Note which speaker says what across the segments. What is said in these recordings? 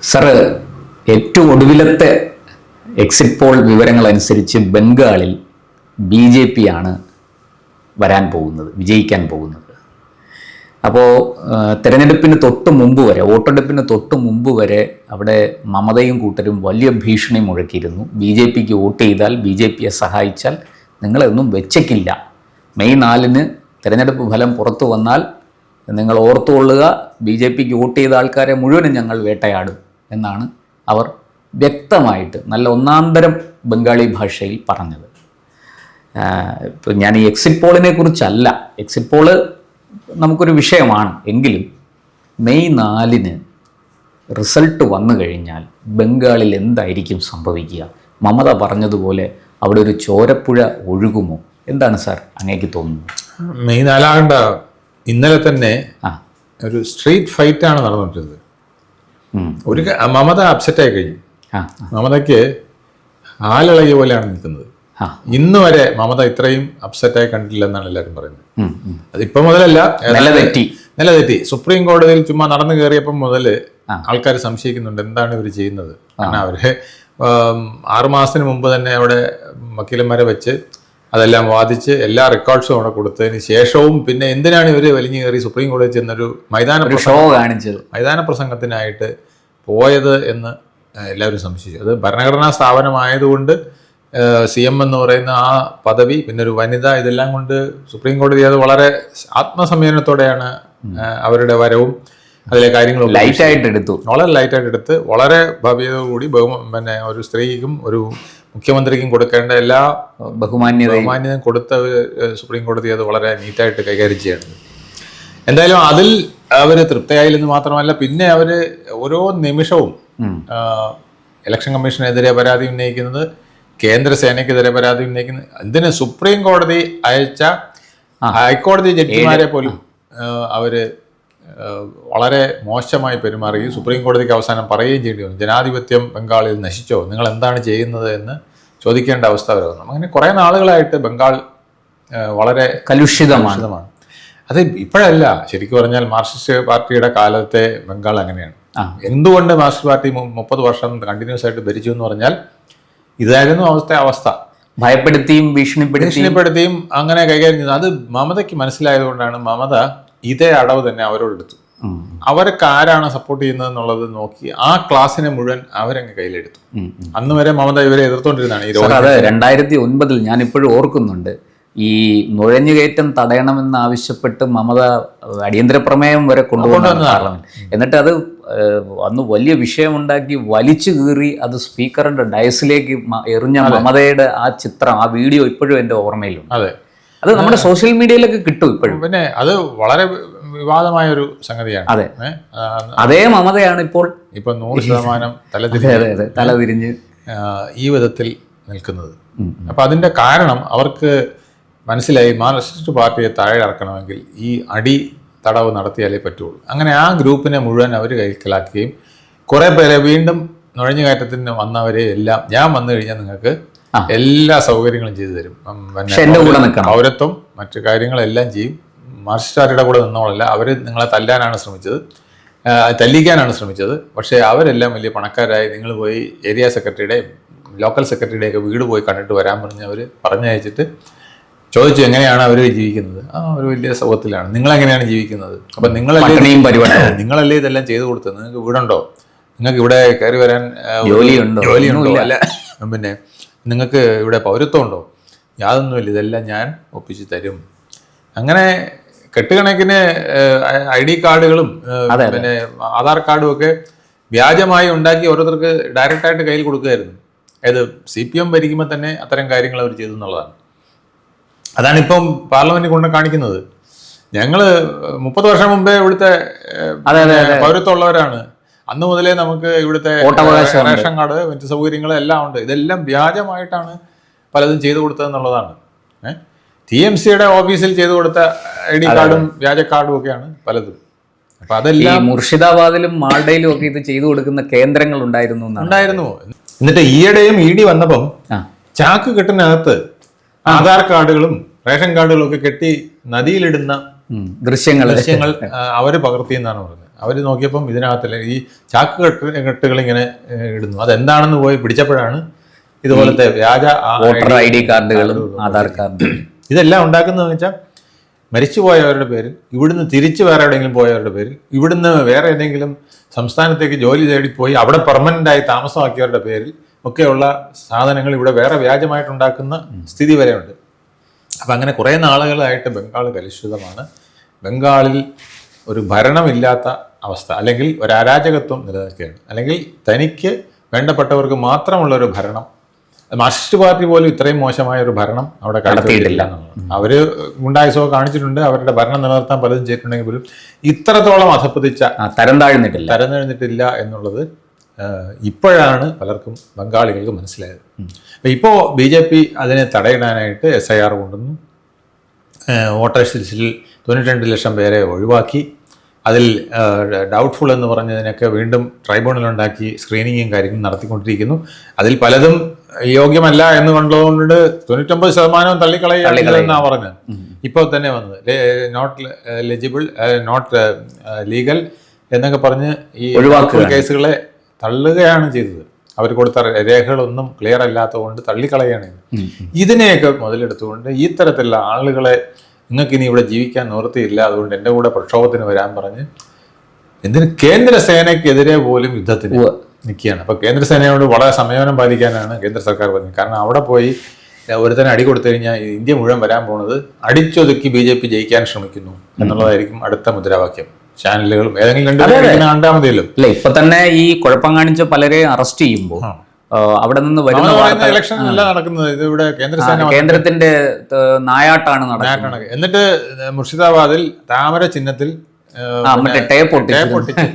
Speaker 1: Sir, ഏറ്റവും ഒടുവിലത്തെ exit poll വിവരങ്ങളനുസരിച്ച് ബംഗാളിൽ BJP ആണ് വരാൻ പോകുന്നത്, വിജയിക്കാൻ പോകുന്നത്. അപ്പോൾ തെരഞ്ഞെടുപ്പിന് തൊട്ട് മുമ്പ് വരെ, വോട്ടെടുപ്പിന് തൊട്ട് മുമ്പ് വരെ അവിടെ മമതയും കൂട്ടരും വലിയ ഭീഷണി മുഴക്കിയിരുന്നു. BJPക്ക് വോട്ട് ചെയ്താൽ, BJPയെ സഹായിച്ചാൽ നിങ്ങളൊന്നും വെച്ചേക്കില്ല. മെയ് 4-ന് തെരഞ്ഞെടുപ്പ് ഫലം പുറത്തു വന്നാൽ നിങ്ങൾ ഓർത്തുകൊള്ളുക, BJPക്ക് വോട്ട് ചെയ്ത ആൾക്കാരെ മുഴുവനും ഞങ്ങൾ വേട്ടയാടും എന്നാണ് അവർ വ്യക്തമായിട്ട് നല്ല ഒന്നാന്തരം ബംഗാളി ഭാഷയിൽ പറഞ്ഞത്. ഇപ്പോൾ ഞാൻ ഈ എക്സിറ്റ് പോളിനെ കുറിച്ചല്ല, എക്സിറ്റ് പോള് നമുക്കൊരു വിഷയമാണ്. എങ്കിലും മെയ് 4-ന് റിസൾട്ട് വന്നു കഴിഞ്ഞാൽ ബംഗാളിൽ എന്തായിരിക്കും സംഭവിക്കുക? മമത പറഞ്ഞതുപോലെ അവിടെ ഒരു ചോരപ്പുഴ ഒഴുകുമോ? എന്താണ് സാർ അങ്ങേക്ക് തോന്നുന്നത്?
Speaker 2: മെയ് 4 ഇന്നലെ തന്നെ ഒരു സ്ട്രീറ്റ് ഫൈറ്റാണ് നടന്നുകൊണ്ടിരുന്നത്. ഒരു മമത അപ്സെറ്റായി കഴിഞ്ഞു. മമതയ്ക്ക് ആലിളകിയ പോലെയാണ് നിൽക്കുന്നത്. ഇന്ന് വരെ മമത ഇത്രയും അപ്സെറ്റായി കണ്ടിട്ടില്ലെന്നാണ് എല്ലാവരും പറയുന്നത്. അതിപ്പോ മുതലല്ല, നില തെറ്റി. സുപ്രീം കോടതിയിൽ ചുമ്മാ നടന്നു കയറിയപ്പം മുതൽ ആൾക്കാർ സംശയിക്കുന്നുണ്ട് എന്താണ് ഇവർ ചെയ്യുന്നത്. കാരണം അവര് 6 മാസത്തിന് മുമ്പ് തന്നെ അവിടെ വക്കീലന്മാരെ വെച്ച് അതെല്ലാം വാദിച്ച് എല്ലാ റെക്കോർഡ്സും അവിടെ കൊടുത്തതിന് ശേഷവും പിന്നെ എന്തിനാണ് ഇവർ വലിഞ്ഞു കയറി സുപ്രീം കോടതിയിൽ ചെന്നൊരു മൈതാന പ്രസംഗത്തിനായിട്ട് പോയത് എന്ന് എല്ലാവരും സംശയിച്ചു. അത് ഭരണഘടനാ സ്ഥാപനമായതുകൊണ്ട് CM എന്ന് പറയുന്ന ആ പദവി, പിന്നെ ഒരു വനിത, ഇതെല്ലാം കൊണ്ട് സുപ്രീം കോടതി അത് വളരെ ആത്മസംയമനത്തോടെയാണ് അവരുടെ വരവും അതിലെ കാര്യങ്ങളും
Speaker 1: വളരെ ലൈറ്റായിട്ട്
Speaker 2: എടുത്ത് വളരെ ഭവ്യതയോടുകൂടി പിന്നെ ഒരു സ്ത്രീക്കും ഒരു മുഖ്യമന്ത്രിക്കും കൊടുക്കേണ്ട എല്ലാ ബഹുമാന്യതയും കൊടുത്ത സുപ്രീം കോടതി അത് വളരെ നീറ്റായിട്ട് കൈകാര്യം ചെയ്യേണ്ടത്. എന്തായാലും അതിൽ അവർ തൃപ്തിയായില്ലെന്ന് മാത്രമല്ല, പിന്നെ അവർ ഓരോ നിമിഷവും ഇലക്ഷൻ കമ്മീഷനെതിരെ പരാതി ഉന്നയിക്കുന്നത്, കേന്ദ്ര സേനയ്ക്കെതിരെ പരാതി ഉന്നയിക്കുന്നത്, ഇതിന് സുപ്രീം കോടതി അയച്ച ഹൈക്കോടതി ജഡ്ജിമാരെ പോലും അവര് വളരെ മോശമായി പെരുമാറുകയും സുപ്രീം കോടതിക്ക് അവസാനം പറയുകയും ചെയ്യേണ്ടി വന്നു. ജനാധിപത്യം ബംഗാളിൽ നശിച്ചോ, നിങ്ങൾ എന്താണ് ചെയ്യുന്നത് എന്ന് ചോദിക്കേണ്ട അവസ്ഥ വരുന്നു. അങ്ങനെ കുറേ നാളുകളായിട്ട് ബംഗാൾ വളരെ കലുഷിതമാണ്. അത് ഇപ്പോഴല്ല, ശരിക്കും പറഞ്ഞാൽ മാർക്സിസ്റ്റ് പാർട്ടിയുടെ കാലത്തെ ബംഗാൾ അങ്ങനെയാണ്. എന്തുകൊണ്ട് മാർക്സിസ്റ്റ് പാർട്ടി 30 വർഷം കണ്ടിന്യൂസ് ആയിട്ട് ഭരിച്ചു എന്ന് പറഞ്ഞാൽ ഇതായിരുന്നു അവസ്ഥ.
Speaker 1: ഭയപ്പെടുത്തിയും ഭീഷണിപ്പെടുത്തിയും
Speaker 2: അങ്ങനെ കൈകാര്യം ചെയ്തു. അത് മമതയ്ക്ക് മനസ്സിലായതുകൊണ്ടാണ് മമത ഇതേ അടവ് തന്നെ അവരോടെടുത്തു. അവർക്ക് ആരാണ് സപ്പോർട്ട് ചെയ്യുന്നത് എന്നുള്ളത് നോക്കി ആ ക്ലാസ്സിനെ മുഴുവൻ അവരങ്ങ് കയ്യിലെടുത്തു. അന്ന് വരെ മമത ഇവരെ എതിർത്തോണ്ടിരുന്നതാണ്.
Speaker 1: 2009 ഞാൻ ഇപ്പോഴും ഓർക്കുന്നുണ്ട്, ഈ നുഴഞ്ഞുകയറ്റം തടയണമെന്നാവശ്യപ്പെട്ട് മമത അടിയന്തര പ്രമേയം വരെ കൊണ്ടുവന്നു പാർലമെന്റ്. എന്നിട്ട് അത് അന്ന് വലിയ വിഷയമുണ്ടാക്കി വലിച്ചു കീറി അത് സ്പീക്കറിന്റെ ഡയസിലേക്ക് എറിഞ്ഞ മമതയുടെ ആ ചിത്രം, ആ വീഡിയോ ഇപ്പോഴും എൻ്റെ ഓർമ്മയിലുണ്ട്. അത് നമ്മുടെ സോഷ്യൽ മീഡിയയിലൊക്കെ കിട്ടും ഇപ്പോഴും.
Speaker 2: പിന്നെ അത് വളരെ വിവാദമായ ഒരു സംഗതിയാണ്.
Speaker 1: അതേ മമതയാണ് ഇപ്പോൾ
Speaker 2: 100%
Speaker 1: തലതിരിഞ്ഞ്
Speaker 2: ഈ വിധത്തിൽ നിൽക്കുന്നത്. അപ്പൊ അതിന്റെ കാരണം അവർക്ക് മനസ്സിലായി, മാർക്സിസ്റ്റ് പാർട്ടിയെ താഴെ ഇറക്കണമെങ്കിൽ ഈ അടി തടവ് നടത്തിയാലേ പറ്റുള്ളൂ. അങ്ങനെ ആ ഗ്രൂപ്പിനെ മുഴുവൻ അവർ കൈക്കലാക്കുകയും കുറേ പേരെ വീണ്ടും നുഴഞ്ഞുകയറ്റത്തിന് വന്നവരെ എല്ലാം ഞാൻ വന്നു കഴിഞ്ഞാൽ നിങ്ങൾക്ക് എല്ലാ സൗകര്യങ്ങളും ചെയ്തു തരും, പൗരത്വം മറ്റു കാര്യങ്ങളെല്ലാം ചെയ്യും, മാർക്സിസ്റ്റ് പാർട്ടിയുടെ കൂടെ നിന്നോളല്ല, അവർ നിങ്ങളെ തല്ലാനാണ് ശ്രമിച്ചത്, തല്ലിക്കാനാണ് ശ്രമിച്ചത്. പക്ഷേ അവരെല്ലാം വലിയ പണക്കാരായി. നിങ്ങൾ പോയി ഏരിയ സെക്രട്ടറിയുടെയും ലോക്കൽ സെക്രട്ടറിയുടെയൊക്കെ വീട് പോയി കണ്ടിട്ട് വരാൻ പറഞ്ഞവർ പറഞ്ഞയച്ചിട്ട് ചോദിച്ചു എങ്ങനെയാണ് അവർ ജീവിക്കുന്നത്. ഒരു വലിയ സുഖത്തിലാണ്. നിങ്ങളെങ്ങനെയാണ് ജീവിക്കുന്നത്? അപ്പം നിങ്ങളല്ലേ ഇതെല്ലാം ചെയ്തു കൊടുത്തത്? നിങ്ങൾക്ക് വീടുണ്ടോ? നിങ്ങൾക്ക് ഇവിടെ കയറി വരാൻ ജോലിയുണ്ടോ? അല്ല, പിന്നെ നിങ്ങൾക്ക് ഇവിടെ പൗരത്വം ഉണ്ടോ? യാതൊന്നുമില്ല, ഇതെല്ലാം ഞാൻ ഒപ്പിച്ച് തരും. അങ്ങനെ കെട്ടുകണക്കിന് ID കാർഡുകളും പിന്നെ ആധാർ കാർഡും ഒക്കെ വ്യാജമായി ഉണ്ടാക്കി ഓരോരുത്തർക്ക് ഡയറക്റ്റായിട്ട് കയ്യിൽ കൊടുക്കുകയായിരുന്നു. അതായത് CPM ഭരിക്കുമ്പോൾ തന്നെ അത്തരം കാര്യങ്ങൾ അവർ ചെയ്തു എന്നുള്ളതാണ്. അതാണ് ഇപ്പം പാർലമെന്റിൽ കൊണ്ട് കാണിക്കുന്നത്. ഞങ്ങൾ 30 വർഷം മുമ്പേ ഇവിടുത്തെ പൗരത്വം ഉള്ളവരാണ്, അന്ന് മുതലേ നമുക്ക് ഇവിടുത്തെ റേഷൻ കാർഡ് മറ്റു സൗകര്യങ്ങളും എല്ലാം ഉണ്ട്. ഇതെല്ലാം വ്യാജമായിട്ടാണ് പലതും ചെയ്തു കൊടുത്തതെന്നുള്ളതാണ്. TMCയുടെ ഓഫീസിൽ ചെയ്തു കൊടുത്ത ID കാർഡും വ്യാജ കാർഡും ഒക്കെയാണ് പലതും. അപ്പൊ അതെല്ലാം
Speaker 1: മുർഷിദാബാദിലും മാൾഡയിലും ഒക്കെ ഇത് ചെയ്തു കൊടുക്കുന്ന കേന്ദ്രങ്ങൾ ഉണ്ടായിരുന്നു.
Speaker 2: എന്നിട്ട് ഈയിടെയും ED വന്നപ്പം ചാക്ക് കെട്ടിനകത്ത് ആധാർ കാർഡുകളും റേഷൻ കാർഡുകളും ഒക്കെ കെട്ടി നദിയിലിടുന്ന ദൃശ്യങ്ങൾ അവർ പകർത്തിയെന്നാണ് പറയുന്നത്. അവർ നോക്കിയപ്പം ഇതിനകത്തല്ല ഈ കെട്ടുകൾ ഇങ്ങനെ ഇടുന്നു. അതെന്താണെന്ന് പോയി പിടിച്ചപ്പോഴാണ് ഇതുപോലത്തെ വ്യാജ
Speaker 1: വോട്ടർ ID കാർഡുകളും ആധാർ കാർഡും
Speaker 2: ഇതെല്ലാം ഉണ്ടാക്കുന്നതെന്ന് വെച്ചാൽ മരിച്ചുപോയവരുടെ പേരിൽ, ഇവിടുന്ന് തിരിച്ച് വേറെ എവിടെയെങ്കിലും പോയവരുടെ പേരിൽ, ഇവിടുന്ന് വേറെ ഏതെങ്കിലും സംസ്ഥാനത്തേക്ക് ജോലി തേടിപ്പോയി അവിടെ പെർമനൻ്റായി താമസമാക്കിയവരുടെ പേരിൽ ഒക്കെയുള്ള സാധനങ്ങൾ ഇവിടെ വേറെ വ്യാജമായിട്ടുണ്ടാക്കുന്ന സ്ഥിതി വരെ ഉണ്ട്. അപ്പം അങ്ങനെ കുറേ നാളുകളായിട്ട് ബംഗാൾ കലുഷിതമാണ്. ബംഗാളിൽ ഒരു ഭരണമില്ലാത്ത അവസ്ഥ, അല്ലെങ്കിൽ ഒരു അരാജകത്വം നിലനിൽക്കുകയാണ്. അല്ലെങ്കിൽ തനിക്ക് വേണ്ടപ്പെട്ടവർക്ക് മാത്രമുള്ളൊരു ഭരണം, മാർക്സിസ്റ്റ് പാർട്ടി പോലും ഇത്രയും മോശമായ ഒരു ഭരണം അവിടെ നടത്തിയിട്ടില്ല എന്നുള്ളത്. അവര് ഗുണ്ടായുസമൊക്കെ കാണിച്ചിട്ടുണ്ട്, അവരുടെ ഭരണം നിലനിർത്താൻ പലതും ചെയ്തിട്ടുണ്ടെങ്കിൽ പോലും ഇത്രത്തോളം അധപ്പതിച്ച തരം താഴ്ന്നിട്ടില്ല എന്നുള്ളത് ഇപ്പോഴാണ് പലർക്കും ബംഗാളികൾക്ക് മനസ്സിലായത്. ഇപ്പോൾ BJP അതിനെ തടയിടാനായിട്ട് SIR കൊണ്ടുവന്നു. വോട്ടേഴ്സ് ലിസ്റ്റിൽ 92 ലക്ഷം പേരെ ഒഴിവാക്കി. അതിൽ ഡൗട്ട്ഫുൾ എന്ന് പറഞ്ഞതിനൊക്കെ വീണ്ടും ട്രൈബ്യൂണൽ ഉണ്ടാക്കി സ്ക്രീനിങ്ങും കാര്യങ്ങളും നടത്തിക്കൊണ്ടിരിക്കുന്നു. അതിൽ പലതും യോഗ്യമല്ല എന്ന് കണ്ടതുകൊണ്ട് 99% തള്ളിക്കളയുകയെന്നാണ് പറഞ്ഞത്. ഇപ്പോൾ തന്നെ വന്നത് നോട്ട് എലിജിബിൾ, നോട്ട് ലീഗൽ എന്നൊക്കെ പറഞ്ഞ് ഈ ഒഴിവാക്കൽ കേസുകളെ തള്ളുകയാണ് ചെയ്തത്. അവർ കൊടുത്ത രേഖകളൊന്നും ക്ലിയർ അല്ലാത്തതുകൊണ്ട് തള്ളിക്കളയാണ്. ഇതിനെയൊക്കെ മുതലെടുത്തുകൊണ്ട് ഈ തരത്തിലുള്ള ആളുകളെ നിങ്ങൾക്ക് ഇനി ഇവിടെ ജീവിക്കാൻ നിവൃത്തിയില്ല, അതുകൊണ്ട് എൻ്റെ കൂടെ പ്രക്ഷോഭത്തിന് വരാൻ പറഞ്ഞ് എന്തിന് കേന്ദ്രസേനയ്ക്കെതിരെ പോലും യുദ്ധത്തിന് നിൽക്കുകയാണ്. അപ്പോൾ കേന്ദ്രസേനയോട് വളരെ സംയമനം പാലിക്കാനാണ് കേന്ദ്ര സർക്കാർ പറഞ്ഞത്. കാരണം അവിടെ പോയി ഒരുത്തന്നെ അടി കൊടുത്തു കഴിഞ്ഞാൽ ഇന്ത്യ മുഴുവൻ വരാൻ പോകുന്നത് അടിച്ചൊതുക്കി BJP ജയിക്കാൻ ശ്രമിക്കുന്നു എന്നുള്ളതായിരിക്കും അടുത്ത മുദ്രാവാക്യം. ചാനലുകളും ഏതെങ്കിലും കണ്ടാൽ മതിയല്ലോ.
Speaker 1: അല്ല, ഇപ്പൊ തന്നെ ഈ കുഴപ്പം കാണിച്ച പലരെ അറസ്റ്റ് ചെയ്യുമ്പോൾ അവിടെ നിന്ന് വരുന്ന
Speaker 2: ഇലക്ഷൻ അല്ല നടക്കുന്നത്, ഇത് ഇവിടെ
Speaker 1: കേന്ദ്രത്തിന്റെ നായാട്ടാണ് നടക്കുന്നത്.
Speaker 2: എന്നിട്ട് മുർഷിദാബാദിൽ താമര ചിഹ്നത്തിൽ
Speaker 1: ടേപ്പ്
Speaker 2: ഒട്ടിച്ച്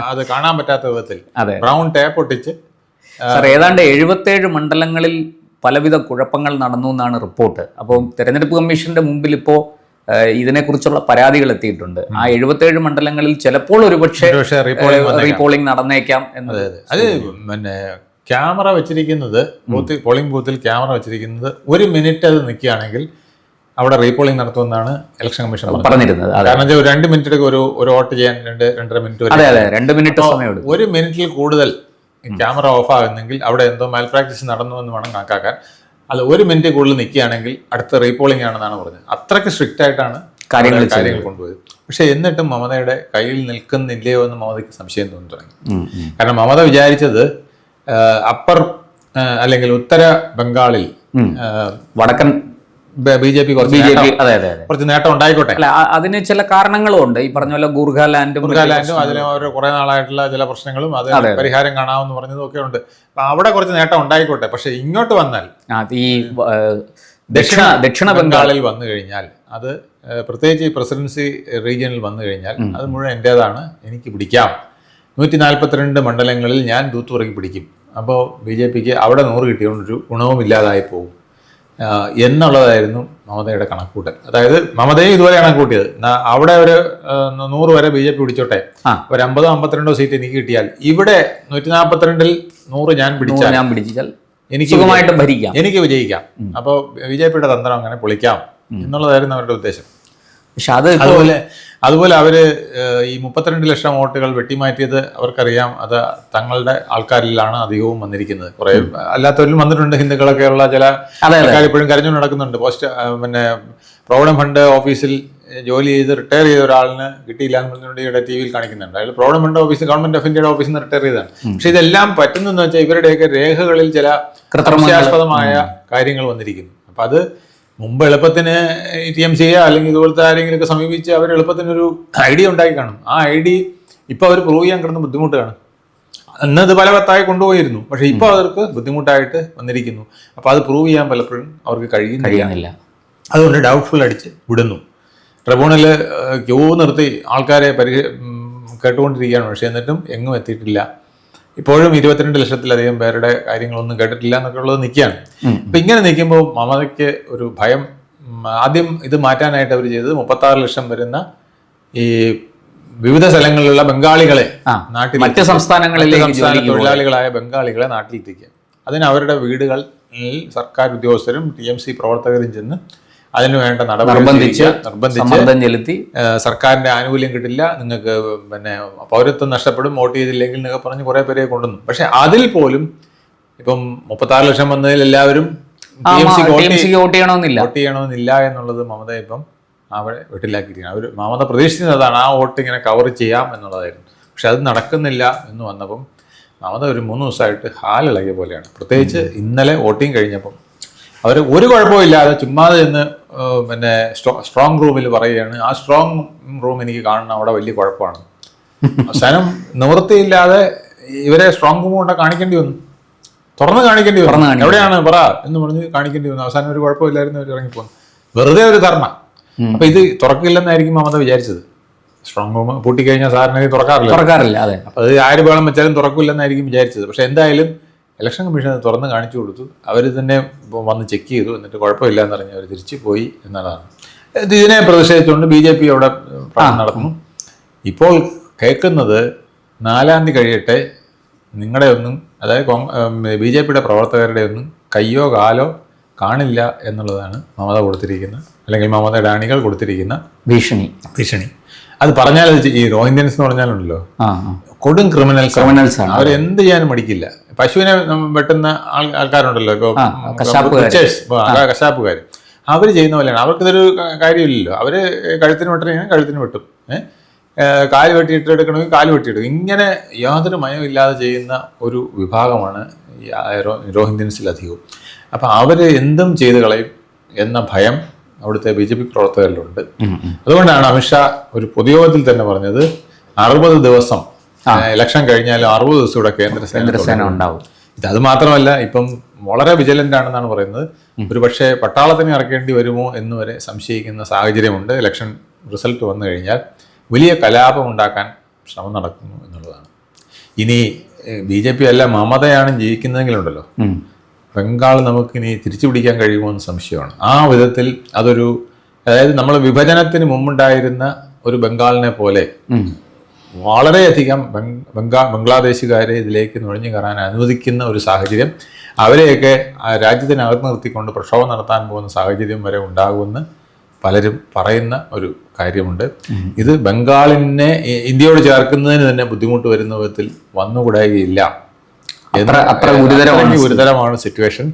Speaker 2: അത് കാണാൻ പറ്റാത്ത വിധത്തിൽ ബ്രൗൺ ടേപ്പ് ഒട്ടിച്ച്
Speaker 1: ഏതാണ്ട് 77 മണ്ഡലങ്ങളിൽ പലവിധ കുഴപ്പങ്ങൾ നടന്നു എന്നാണ് റിപ്പോർട്ട്. അപ്പോൾ തെരഞ്ഞെടുപ്പ് കമ്മീഷന്റെ മുമ്പിൽ ഇപ്പോൾ ഇതിനെക്കുറിച്ചുള്ള പരാതികൾ എത്തിയിട്ടുണ്ട്. ആ 77 മണ്ഡലങ്ങളിൽ ചിലപ്പോൾ ഒരുപക്ഷെ റീപോളിംഗ് നടന്നേക്കാം എന്നത്.
Speaker 2: അത് പിന്നെ ക്യാമറ വെച്ചിരിക്കുന്നത് പോളിംഗ് ബൂത്തിൽ ക്യാമറ വെച്ചിരിക്കുന്നത് 1 മിനിറ്റ് അത് നിൽക്കുകയാണെങ്കിൽ അവിടെ റീപോളിംഗ് നടത്തുമെന്നാണ് ഇലക്ഷൻ കമ്മീഷൻ
Speaker 1: പറഞ്ഞിരുന്നത്.
Speaker 2: കാരണം 2 മിനിറ്റ് ഒരു വോട്ട് ചെയ്യാൻ 2.5 മിനിറ്റ്
Speaker 1: 2 മിനിറ്റ് സമയം എടുക്കും.
Speaker 2: 1 മിനിറ്റിൽ കൂടുതൽ ക്യാമറ ഓഫ് ആകുന്നെങ്കിൽ അവിടെ എന്തോ മാൽ പ്രാക്ടീസ് നടന്നു എന്ന് വേണം കണക്കാക്കാൻ. അത് 1 മിനിറ്റ് കൂടുതൽ നിൽക്കുകയാണെങ്കിൽ അടുത്ത റീപോളിംഗ് ആണെന്നാണ് പറഞ്ഞത്. അത്രയ്ക്ക് സ്ട്രിക്റ്റ് ആയിട്ടാണ് കാര്യങ്ങൾ കൊണ്ടുപോയത്. പക്ഷെ എന്നിട്ടും മമതയുടെ കയ്യിൽ നിൽക്കുന്നില്ലയോ എന്ന് മമതയ്ക്ക് സംശയം തോന്നി തുടങ്ങി. കാരണം മമത വിചാരിച്ചത് അപ്പർ അല്ലെങ്കിൽ ഉത്തര ബംഗാളിൽ
Speaker 1: വടക്കൻ
Speaker 2: BJP കുറച്ച് നേട്ടം ഉണ്ടായിക്കോട്ടെ.
Speaker 1: അല്ല, അതിന് ചില കാരണങ്ങളും ഉണ്ട്. ഈ പറഞ്ഞ പോലെ ഗൂർഖാലാൻഡും
Speaker 2: അതിന് ഒരു കുറെ നാളായിട്ടുള്ള ചില പ്രശ്നങ്ങളും അത് പരിഹാരം കാണാമെന്ന് പറഞ്ഞതും ഒക്കെ ഉണ്ട്. അവിടെ കുറച്ച് നേട്ടം ഉണ്ടായിക്കോട്ടെ. പക്ഷെ ഇങ്ങോട്ട് വന്നാൽ
Speaker 1: ഈ ദക്ഷിണ
Speaker 2: ബംഗാളിൽ വന്നു കഴിഞ്ഞാൽ, അത് പ്രത്യേകിച്ച് ഈ പ്രസിഡൻസി റീജിയനിൽ വന്നു കഴിഞ്ഞാൽ അത് മുഴുവൻ എൻ്റേതാണ്, എനിക്ക് പിടിക്കാം. 142 മണ്ഡലങ്ങളിൽ ഞാൻ തൂത്തുറക്കി പിടിക്കും. അപ്പോൾ BJPക്ക് അവിടെ 100 കിട്ടിയോണ്ടൊരു ഗുണവും ഇല്ലാതായി പോകും എന്നുള്ളതായിരുന്നു മമതയുടെ കണക്കൂട്ടൽ. അതായത് മമതയും ഇതുവരെ കണക്കൂട്ടിയത് അവിടെ ഒരു 100 വരെ BJP പിടിച്ചോട്ടെ, ഒരു 50-52 സീറ്റ് എനിക്ക് കിട്ടിയാൽ ഇവിടെ 142-ൽ 100 ഞാൻ പിടിച്ചാൽ എനിക്ക് വിജയിക്കാം. അപ്പോൾ BJPയുടെ തന്ത്രം അങ്ങനെ പൊളിക്കാം എന്നുള്ളതായിരുന്നു അവരുടെ ഉദ്ദേശം.
Speaker 1: പക്ഷെ
Speaker 2: അതുപോലെ അവര് ഈ 32 ലക്ഷം വോട്ടുകൾ വെട്ടിമാറ്റിയത് അവർക്കറിയാം. അത് തങ്ങളുടെ ആൾക്കാരിലാണ് അധികവും വന്നിരിക്കുന്നത്. കുറെ അല്ലാത്തവരിലും വന്നിട്ടുണ്ട്. ഹിന്ദുക്കളൊക്കെയുള്ള ചില ആൾക്കാർ ഇപ്പോഴും കരഞ്ഞു നടക്കുന്നുണ്ട്. പിന്നെ പ്രോവിഡന്റ് ഫണ്ട് ഓഫീസിൽ ജോലി ചെയ്ത് റിട്ടയർ ചെയ്ത ഒരാളിന് കിട്ടിയില്ല എന്ന് പറഞ്ഞുകൊണ്ട് ഇവിടെ TV കാണിക്കുന്നുണ്ട്. അയാൾ provident fund office, government of ഇന്ത്യയുടെ ഓഫീസിൽ നിന്ന് റിട്ടയർ ചെയ്തതാണ്. പക്ഷെ ഇതെല്ലാം പറ്റുന്നതെന്ന് വെച്ചാൽ ഇവരുടെയൊക്കെ രേഖകളിൽ ചില സംശയാസ്പദമായ കാര്യങ്ങൾ വന്നിരിക്കുന്നു. അപ്പൊ അത് മുമ്പ് എളുപ്പത്തിന് TMC അല്ലെങ്കിൽ ഇതുപോലത്തെ ആരെങ്കിലുമൊക്കെ സമീപിച്ച് അവർ എളുപ്പത്തിനൊരു ഐഡിയ ഉണ്ടാക്കി കാണും. ആ ഐഡിയ ഇപ്പോൾ അവർ പ്രൂവ് ചെയ്യാൻ കിടന്ന ബുദ്ധിമുട്ടാണ്. അന്നത് പല കത്തായി കൊണ്ടുപോയിരുന്നു. പക്ഷെ ഇപ്പോൾ അവർക്ക് ബുദ്ധിമുട്ടായിട്ട് വന്നിരിക്കുന്നു. അപ്പോൾ അത് പ്രൂവ് ചെയ്യാൻ പലപ്പോഴും അവർക്ക് കഴിയുന്നില്ല. അതുകൊണ്ട് ഡൗട്ട്ഫുൾ അടിച്ച് വിടുന്നു. ട്രിബ്യൂണൽ ക്യൂ നിർത്തി ആൾക്കാരെ കേട്ടുകൊണ്ടിരിക്കുകയാണ്. പക്ഷെ എന്നിട്ടും എങ്ങും എത്തിയിട്ടില്ല. ഇപ്പോഴും 22 ലക്ഷത്തിലധികം പേരുടെ കാര്യങ്ങളൊന്നും കേട്ടിട്ടില്ല എന്നൊക്കെ ഉള്ളത് നിൽക്കുകയാണ്. അപ്പം ഇങ്ങനെ നിൽക്കുമ്പോൾ മമതയ്ക്ക് ഒരു ഭയം. ആദ്യം ഇത് മാറ്റാനായിട്ട് അവർ ചെയ്തത് 36 ലക്ഷം വരുന്ന ഈ വിവിധ സ്ഥലങ്ങളിലുള്ള ബംഗാളികളെ നാട്ടിൽ,
Speaker 1: മറ്റ് സംസ്ഥാനങ്ങളിലെ
Speaker 2: തൊഴിലാളികളായ ബംഗാളികളെ നാട്ടിലെത്തിക്കുക. അതിന് അവരുടെ വീടുകളിൽ സർക്കാർ ഉദ്യോഗസ്ഥരും TMC പ്രവർത്തകരും ചെന്ന് അതിന് വേണ്ട നടപടി
Speaker 1: നിർബന്ധിച്ച്
Speaker 2: നിർബന്ധിച്ച്
Speaker 1: ചെലുത്തി
Speaker 2: സർക്കാരിന്റെ ആനുകൂല്യം കിട്ടില്ല, നിങ്ങൾക്ക് പിന്നെ പൗരത്വം നഷ്ടപ്പെടും, വോട്ട് ചെയ്തില്ലെങ്കിൽ എന്നൊക്കെ പറഞ്ഞ് കുറെ പേരെ കൊണ്ടുവന്നു. പക്ഷെ അതിൽ പോലും ഇപ്പം 36 ലക്ഷം വന്നതിൽ എല്ലാവരും
Speaker 1: വോട്ട്
Speaker 2: ചെയ്യണമെന്നില്ല എന്നുള്ളത് മമത ഇപ്പം അവിടെ വീട്ടിലാക്കിയിരിക്കുകയാണ്. അവർ മമത പ്രതീക്ഷിക്കുന്നതാണ് ആ വോട്ട് ഇങ്ങനെ കവർ ചെയ്യാം എന്നുള്ളതായിരുന്നു. പക്ഷെ അത് നടക്കുന്നില്ല എന്ന് വന്നപ്പം മമത ഒരു 3 ദിവസമായിട്ട് ഹാലിളകിയ പോലെയാണ്. പ്രത്യേകിച്ച് ഇന്നലെ വോട്ടിങ് കഴിഞ്ഞപ്പം അവർ ഒരു കുഴപ്പമില്ലാതെ ചുമ്മാതെ എന്ന് പിന്നെ സ്ട്രോങ് റൂമിൽ പറയുകയാണ്, ആ സ്ട്രോങ് റൂം എനിക്ക് കാണണം, അവിടെ വലിയ കുഴപ്പമാണ്. അവസാനം നിവൃത്തിയില്ലാതെ ഇവരെ സ്ട്രോങ് റൂം കൊണ്ട് കാണിക്കേണ്ടി വന്നു, തുറന്ന് കാണിക്കേണ്ടി വന്നു. എവിടെയാണ് പറ എന്ന് പറഞ്ഞ് കാണിക്കേണ്ടി വന്നു. അവസാനം ഒരു കുഴപ്പമില്ലായിരുന്നു, അവർ ഇറങ്ങിപ്പോന്നു. വെറുതെ ഒരു ധർമ്മ. അപ്പൊ ഇത് തുറക്കില്ലെന്നായിരിക്കും മമത വിചാരിച്ചത്. സ്ട്രോങ് റൂം പൂട്ടിക്കഴിഞ്ഞാൽ സാറിന് തുറക്കാറില്ല.
Speaker 1: അതെ.
Speaker 2: അപ്പൊ അത് ആര് വേണം വെച്ചാലും തുറക്കില്ലെന്നായിരിക്കും വിചാരിച്ചത്. പക്ഷെ എന്തായാലും ഇലക്ഷൻ കമ്മീഷൻ അത് തുറന്ന് കാണിച്ചു കൊടുത്തു. അവർ തന്നെ വന്ന് ചെക്ക് ചെയ്തു, എന്നിട്ട് കുഴപ്പമില്ല എന്നറിഞ്ഞ് അവർ തിരിച്ചു പോയി എന്നുള്ളതാണ്. ഇതിനെ പ്രതിഷേധിച്ചുകൊണ്ട് BJP അവിടെ പ്രകടനം നടത്തുന്നു. ഇപ്പോൾ കേൾക്കുന്നത് 4-ാം തീയതി കഴിയട്ടെ, നിങ്ങളുടെ ഒന്നും, അതായത് BJPയുടെ പ്രവർത്തകരുടെ ഒന്നും കയ്യോ കാലോ കാണില്ല എന്നുള്ളതാണ് മമത കൊടുത്തിരിക്കുന്ന, അല്ലെങ്കിൽ മമതയുടെ അണികൾ കൊടുത്തിരിക്കുന്ന ഭീഷണി. അത് പറഞ്ഞാൽ ഈ റോഹിംഗ്യൻസ് എന്ന് പറഞ്ഞാലുണ്ടല്ലോ കൊടും ക്രിമിനൽസ് ആണ്. അവർ എന്ത് ചെയ്യാനും മടിക്കില്ല. പശുവിനെ വെട്ടുന്ന ആൾക്കാരുണ്ടല്ലോ, ഇപ്പോൾ കശാപ്പുകാർ, അവർ ചെയ്യുന്ന പോലെയാണ്. അവർക്കിതൊരു കാര്യമില്ലല്ലോ. അവർ കഴുത്തിന് വെട്ടണമെങ്കിൽ കഴുത്തിന് വെട്ടും, കാല് വെട്ടിയിട്ടെടുക്കണമെങ്കിൽ കാല് വെട്ടിയെടുക്കും. ഇങ്ങനെ യാതൊരു മയമില്ലാതെ ചെയ്യുന്ന ഒരു വിഭാഗമാണ് റോഹിംഗ്യൻസിലധികവും. അപ്പം അവർ എന്തും ചെയ്ത് കളയും എന്ന ഭയം അവിടുത്തെ BJP പ്രവർത്തകരിലുണ്ട്. അതുകൊണ്ടാണ് അമിത്ഷാ ഒരു പൊതുയോഗത്തിൽ തന്നെ പറഞ്ഞത് 60 ദിവസം ഇലക്ഷൻ കഴിഞ്ഞാലും 60 ദിവസം ഇവിടെ കേന്ദ്രസേന ഉണ്ടാവും. അത് മാത്രമല്ല, ഇപ്പം വളരെ വിജിലന്റ് ആണെന്നാണ് പറയുന്നത്. ഒരു പക്ഷേ പട്ടാളത്തിന് ഇറക്കേണ്ടി വരുമോ എന്ന് വരെ സംശയിക്കുന്ന സാഹചര്യമുണ്ട്. ഇലക്ഷൻ റിസൾട്ട് വന്നു കഴിഞ്ഞാൽ വലിയ കലാപം ഉണ്ടാക്കാൻ ശ്രമം നടക്കുന്നു എന്നുള്ളതാണ്. ഇനി BJP അല്ല മമതയാണ് ജയിക്കുന്നതെങ്കിലുണ്ടല്ലോ, ബംഗാൾ നമുക്കിനി തിരിച്ചു പിടിക്കാൻ കഴിയുമോ എന്ന് സംശയമാണ്. ആ വിധത്തിൽ അതൊരു, അതായത് നമ്മൾ വിഭജനത്തിന് മുമ്പുണ്ടായിരുന്ന ഒരു ബംഗാളിനെ പോലെ വളരെയധികം ബംഗ്ലാദേശുകാരെ ഇതിലേക്ക് നുഴഞ്ഞു കയറാൻ അനുവദിക്കുന്ന ഒരു സാഹചര്യം, അവരെയൊക്കെ രാജ്യത്തിനകത്ത് നിർത്തിക്കൊണ്ട് പ്രക്ഷോഭം നടത്താൻ പോകുന്ന സാഹചര്യം വരെ ഉണ്ടാകുമെന്ന് പലരും പറയുന്ന ഒരു കാര്യമുണ്ട്. ഇത് ബംഗാളിനെ ഇന്ത്യയോട് ചേർക്കുന്നതിന് തന്നെ ബുദ്ധിമുട്ട് വരുന്ന വിധത്തിൽ വന്നുകൂടായില്ല.
Speaker 1: അത്ര
Speaker 2: ഗുരുതരമാണ് സിറ്റുവേഷൻ.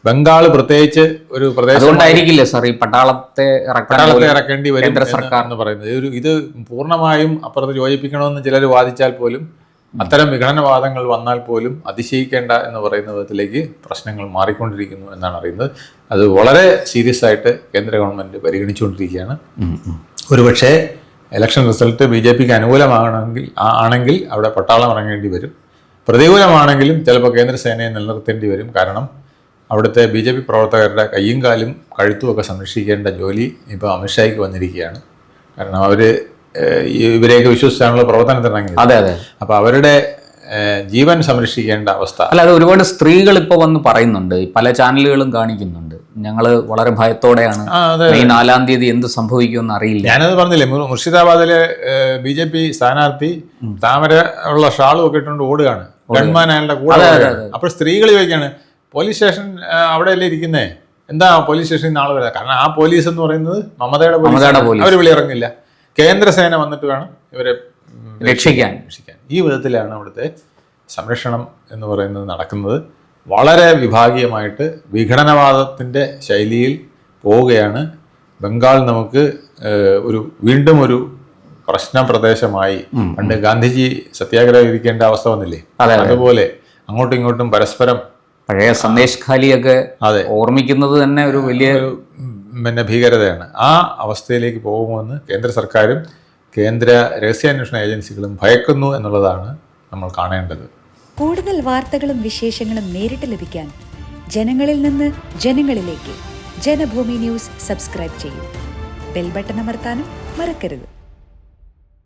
Speaker 2: ബംഗാൾ പ്രത്യേകിച്ച് ഒരു
Speaker 1: പ്രദേശമായിരിക്കില്ല സാർ ഈ പട്ടാളത്തെ
Speaker 2: ഇറക്കേണ്ടി വരും സർക്കാർ എന്ന് പറയുന്നത്. ഇത് പൂർണ്ണമായും അപ്പുറത്ത് യോജിപ്പിക്കണമെന്ന് ചിലർ വാദിച്ചാൽ പോലും, അത്തരം വിഘടനവാദങ്ങൾ വന്നാൽ പോലും അതിശയിക്കേണ്ട എന്ന് പറയുന്ന വിധത്തിലേക്ക് പ്രശ്നങ്ങൾ മാറിക്കൊണ്ടിരിക്കുന്നു എന്നാണ് അറിയുന്നത്. അത് വളരെ സീരിയസ് ആയിട്ട് കേന്ദ്ര ഗവൺമെന്റ് പരിഗണിച്ചുകൊണ്ടിരിക്കുകയാണ്. ഒരുപക്ഷെ ഇലക്ഷൻ റിസൾട്ട് BJPക്ക് അനുകൂലമാണെങ്കിൽ അവിടെ പട്ടാളം ഇറങ്ങേണ്ടി വരും. പ്രതികൂലമാണെങ്കിലും ചിലപ്പോൾ കേന്ദ്രസേനയെ നിലനിർത്തേണ്ടി വരും. കാരണം അവിടുത്തെ BJP പ്രവർത്തകരുടെ കയ്യും കാലും കഴുത്തുമൊക്കെ സംരക്ഷിക്കേണ്ട ജോലി ഇപ്പോൾ അമിത്ഷായ്ക്ക് വന്നിരിക്കുകയാണ്. കാരണം അവർ ഇവരെയൊക്കെ വിശ്വസിച്ചാണല്ലോ പ്രവർത്തനത്തിനിറങ്ങിയത്.
Speaker 1: അതെ അതെ.
Speaker 2: അപ്പോൾ അവരുടെ ജീവൻ സംരക്ഷിക്കേണ്ട അവസ്ഥ.
Speaker 1: അല്ല, അത് ഒരുപാട് സ്ത്രീകൾ ഇപ്പോൾ വന്ന് പറയുന്നുണ്ട്, പല ചാനലുകളും കാണിക്കുന്നുണ്ട്. ഞങ്ങൾ വളരെ ഭയത്തോടെയാണ്, ഈ 4-ാം തീയതി എന്ത് സംഭവിക്കുമെന്ന് അറിയില്ല.
Speaker 2: ഞാനത് പറഞ്ഞില്ലേ, മുർഷിദാബാദിലെ BJP സ്ഥാനാർത്ഥി താമര ഉള്ള ഷാളും ഒക്കെ ഇട്ടുകൊണ്ട് ഓടുകയാണ്, ഗൺമാൻ അയാളുടെ കൂടെ. അപ്പോൾ സ്ത്രീകൾ ചോദിക്കുകയാണ്, പോലീസ് സ്റ്റേഷൻ അവിടെയല്ലേ ഇരിക്കുന്നേ, എന്താ പോലീസ് സ്റ്റേഷനിൽ നാളെ വരാം? കാരണം ആ പോലീസ് എന്ന് പറയുന്നത് മമതയുടെ പോലീസ്. അവർ വെളിയിറങ്ങില്ല, കേന്ദ്രസേന വന്നിട്ട് വേണം ഇവരെ രക്ഷിക്കാൻ. ഈ വിധത്തിലാണ് അവിടുത്തെ സംരക്ഷണം എന്ന് പറയുന്നത് നടക്കുന്നത്. വളരെ വിഭാഗീയമായിട്ട് വിഘടനവാദത്തിൻ്റെ ശൈലിയിൽ പോവുകയാണ്. ബംഗാൾ നമുക്ക് വീണ്ടും ഒരു പ്രശ്ന പ്രദേശമായി, പണ്ട് ഗാന്ധിജി സത്യാഗ്രഹം ഇരിക്കേണ്ട അവസ്ഥ വന്നില്ലേ, അതുപോലെ അങ്ങോട്ടും ഇങ്ങോട്ടും പരസ്പരം
Speaker 1: പഴയ സന്ദേശ് ഖാലിയൊക്കെ ഓർമ്മിക്കുന്നത് തന്നെ ഒരു വലിയ
Speaker 2: ഭീകരതയാണ്. ആ അവസ്ഥയിലേക്ക് പോകുമെന്ന് കേന്ദ്ര സർക്കാരും കേന്ദ്ര രഹസ്യാന്വേഷണ ഏജൻസികളും ഭയക്കുന്നു എന്നുള്ളതാണ് നമ്മൾ കാണേണ്ടത്.
Speaker 3: കൂടുതൽ വാർത്തകളും വിശേഷങ്ങളും നേരിട്ട് ലഭിക്കാൻ ജനങ്ങളിൽ നിന്ന് ജനങ്ങളിലേക്ക് ജനഭൂമി ന്യൂസ് സബ്സ്ക്രൈബ് ചെയ്യൂ. ബെൽ ബട്ടൺ അമർത്താനും മറക്കരുത്.